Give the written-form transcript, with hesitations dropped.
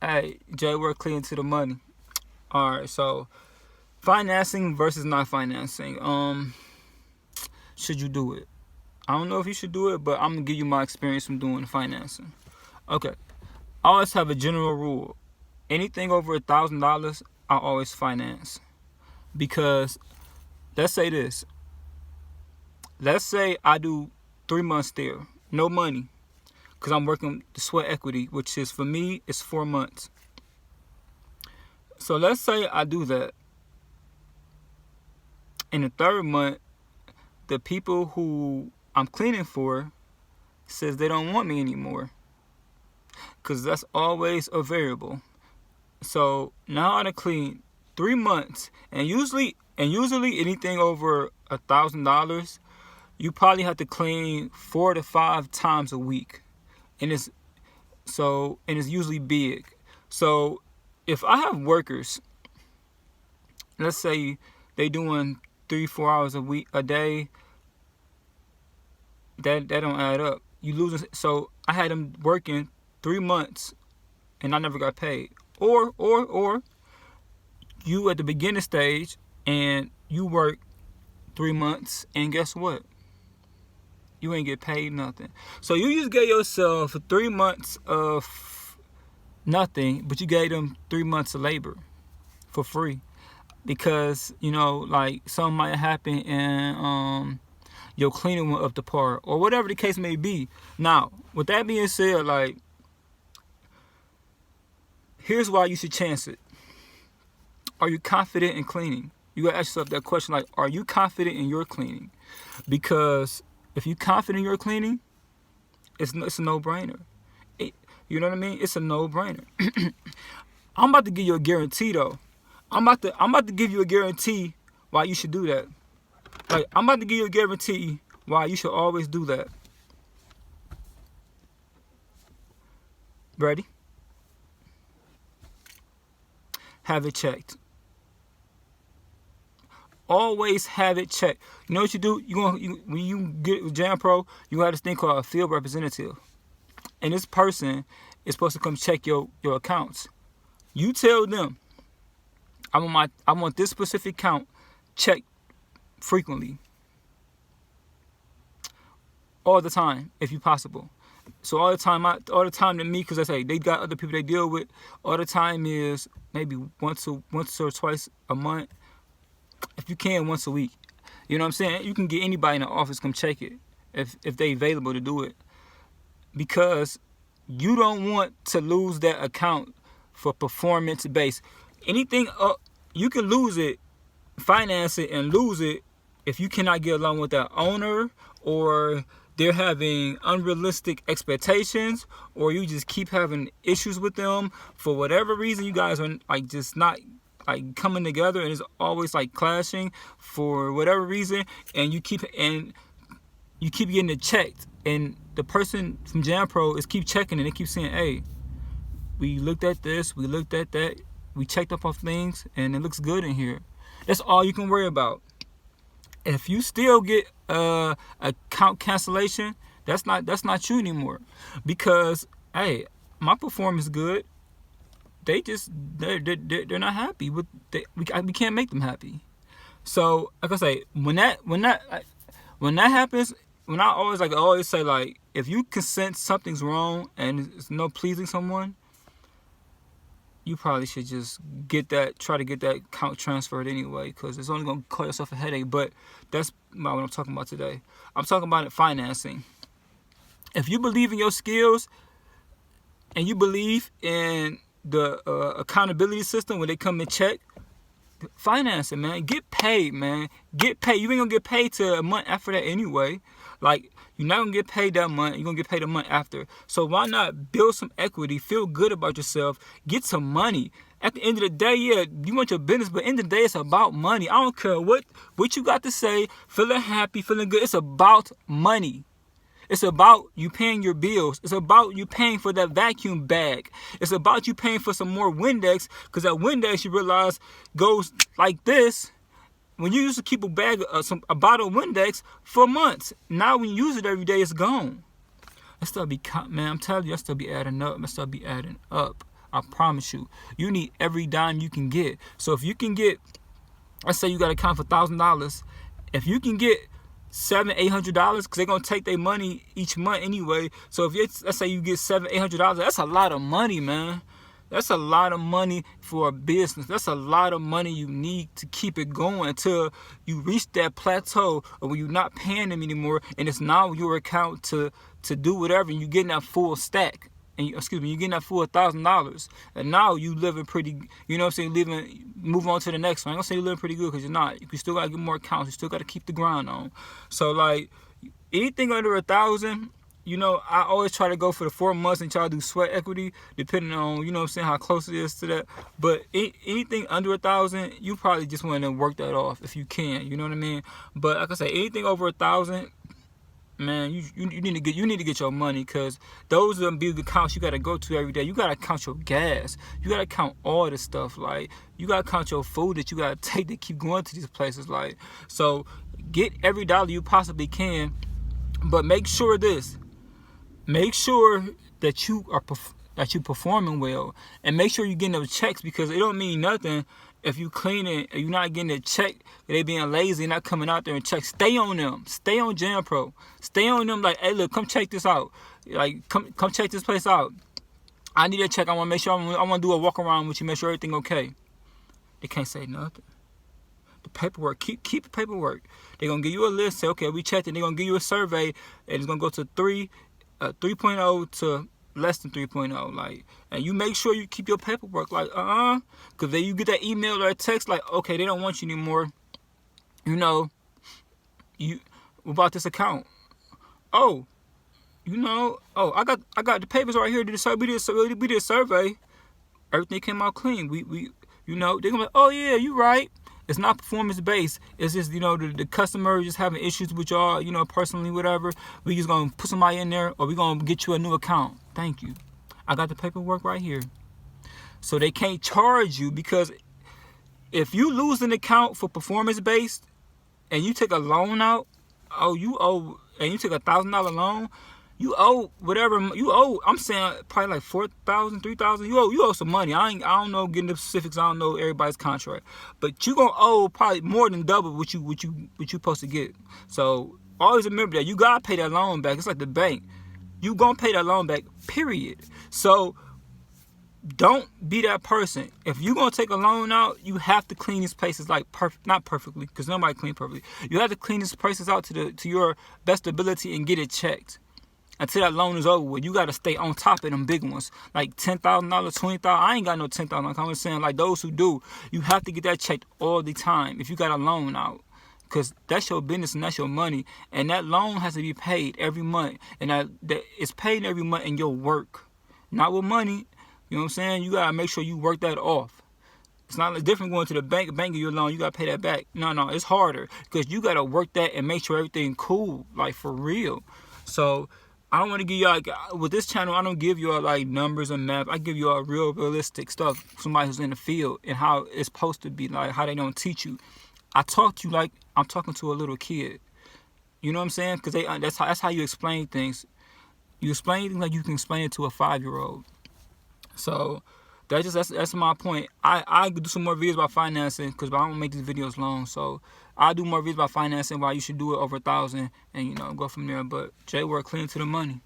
Hey, Jay, we're clean to the money. All right, so financing versus not financing. Should you do it? I don't know if you should do it, but I'm gonna give you my experience from doing financing. Okay, I always have a general rule. Anything over $1,000, I always finance because let's say this. Let's say I do 3 months there, no money, because I'm working the sweat equity, which is for me is 4 months. So let's say I do that. In the third month, the people who I'm cleaning for says they don't want me anymore, because that's always a variable. So now I done clean 3 months, and usually anything over $1,000, you probably have to clean 4 to 5 times a week, and it's usually big. So if I have workers, let's say they doing 3-4 hours a day, that don't add up. You losing. So I had them working 3 months, and I never got paid. Or you at the beginning stage and you work 3 months, and guess what? You ain't get paid nothing. So you just gave yourself 3 months of nothing, but you gave them 3 months of labor for free, because like something might happen and your cleaning went up to par or whatever the case may be. Now, with that being said, like, here's why you should chance it. Are you confident in cleaning? You gotta ask yourself that question, like, are you confident in your cleaning? Because if you're confident in your cleaning, it's a no-brainer. You know what I mean? It's a no-brainer. I'm about to give you a guarantee, though. I'm about to give you a guarantee why you should do that. Like, I'm about to give you a guarantee why you should always do that. Ready? Have it checked. Always have it checked. You know what you do? When you get with Jam Pro, you have this thing called a field representative, and this person is supposed to come check your accounts. You tell them, I want this specific account checked frequently, all the time, if you possible. So all the time to me, because I say they got other people they deal with. All the time is maybe once or twice a month. If you can, once a week. You know what I'm saying? You can get anybody in the office come check it if they available to do it, because you don't want to lose that account for performance based. Anything you can lose it, finance it, and lose it if you cannot get along with that owner, or they're having unrealistic expectations, or you just keep having issues with them for whatever reason. You guys are like just not like coming together, and it's always like clashing for whatever reason, and you keep getting it checked, and the person from Jam Pro is keep checking, and they keep saying, hey, we looked at this, we looked at that, we checked up on things, and it looks good in here. That's all you can worry about. If you still get account cancellation, that's not you anymore, because hey, my performance is good. They're not happy with we can't make them happy. So like I say, when that happens, when I always say, like, if you can sense something's wrong and it's no pleasing someone, you probably should just try to get that account transferred anyway, because it's only gonna cause yourself a headache. But that's not what I'm talking about today. I'm talking about financing. If you believe in your skills and you believe in the accountability system when they come and check, finance it, man. Get paid, man. Get paid. You ain't gonna get paid till a month after that anyway. Like, you're not gonna get paid that month. You're gonna get paid a month after. So why not build some equity? Feel good about yourself. Get some money. At the end of the day, yeah, you want your business, but at the end of the day, it's about money. I don't care what you got to say. Feeling happy, feeling good. It's about money. It's about you paying your bills. It's about you paying for that vacuum bag. It's about you paying for some more Windex, because that Windex, you realize, goes like this. When you used to keep a bottle of Windex for months, now when you use it every day, it's gone. That stuff be, man, I'm telling you, that stuff be adding up. That stuff be adding up. I promise you. You need every dime you can get. So if you can get, let's say you got to account for $1,000. If you can get $700-800, because they're gonna take their money each month anyway. So if it's, let's say you get $700-800, that's a lot of money, man. That's a lot of money for a business. That's a lot of money you need to keep it going until you reach that plateau of where you're not paying them anymore, and it's now your account to do whatever, and you're getting that full stack. And you're getting that full $1,000, and now you living pretty, you know what I'm saying, move on to the next one. I ain't gonna say you're living pretty good, because you're not. You still gotta get more accounts. You still gotta keep the grind on. So like, anything under 1,000, you know, I always try to go for the 4 months and try to do sweat equity, depending on, you know what I'm saying, how close it is to that. But anything under 1,000, you probably just want to work that off if you can, you know what I mean? But like I say, anything over 1,000, man, you need to get your money, because those are the big accounts you gotta go to every day. You gotta count your gas. You gotta count all this stuff. Like, you gotta count your food that you gotta take to keep going to these places. Like, so get every dollar you possibly can, but make sure this. Make sure that you are performing well, and make sure you're getting those checks, because it don't mean nothing if you clean it and you're not getting a check, they being lazy, not coming out there and check. Stay on them. Stay on JamPro. Stay on them. Like, hey, look, come check this out. Like, come check this place out. I need a check. I want to make sure. I want to do a walk around with you, make sure everything okay. They can't say nothing. The paperwork. Keep the paperwork. They're gonna give you a list. Say, okay, we checked it. They're gonna give you a survey, and it's gonna go to 3.0 to less than 3.0, like, and you make sure you keep your paperwork, like, because then you get that email or a text, like, okay, they don't want you anymore, you know, you about this account. Oh, you know, I got the papers right here. We did a survey. Everything came out clean. We you know, they're gonna be like, oh yeah, you right. It's not performance based. It's just, you know, the customer just having issues with y'all, you know, personally, whatever. We just gonna put somebody in there, or we gonna get you a new account. Thank you. I got the paperwork right here. So they can't charge you, because if you lose an account for performance based and you take a loan out, and you take $1,000 loan, you owe whatever you owe. I'm saying probably like $4,000, $3,000. You owe some money. I don't know getting the specifics. I don't know everybody's contract, but you gonna owe probably more than double what you supposed to get. So always remember that you gotta pay that loan back. It's like the bank. You gonna pay that loan back. Period. So don't be that person. If you're gonna take a loan out, you have to clean these places, like not perfectly, because nobody clean perfectly. You have to clean these places out to your best ability and get it checked. Until that loan is over with, you got to stay on top of them big ones, like $10,000, $20,000. I ain't got no $10,000. I'm just saying, like, those who do, you have to get that checked all the time if you got a loan out, because that's your business and that's your money, and that loan has to be paid every month, and that it's paid every month in your work, not with money. You know what I'm saying? You got to make sure you work that off. It's not different going to the bank of your loan. You got to pay that back. No, it's harder, because you got to work that and make sure everything cool, like, for real. So I don't want to give y'all, with this channel, I don't give y'all like numbers and math. I give y'all realistic stuff. Somebody who's in the field and how it's supposed to be, like how they don't teach you. I talk to you like I'm talking to a little kid. You know what I'm saying? Because that's how you explain things. You explain things like you can explain it to a 5-year-old. So that's my point. I do some more videos about financing, because I don't make these videos long. So I do more videos about financing, why you should do it over 1,000, and, you know, go from there. But J-Word, clean to the money.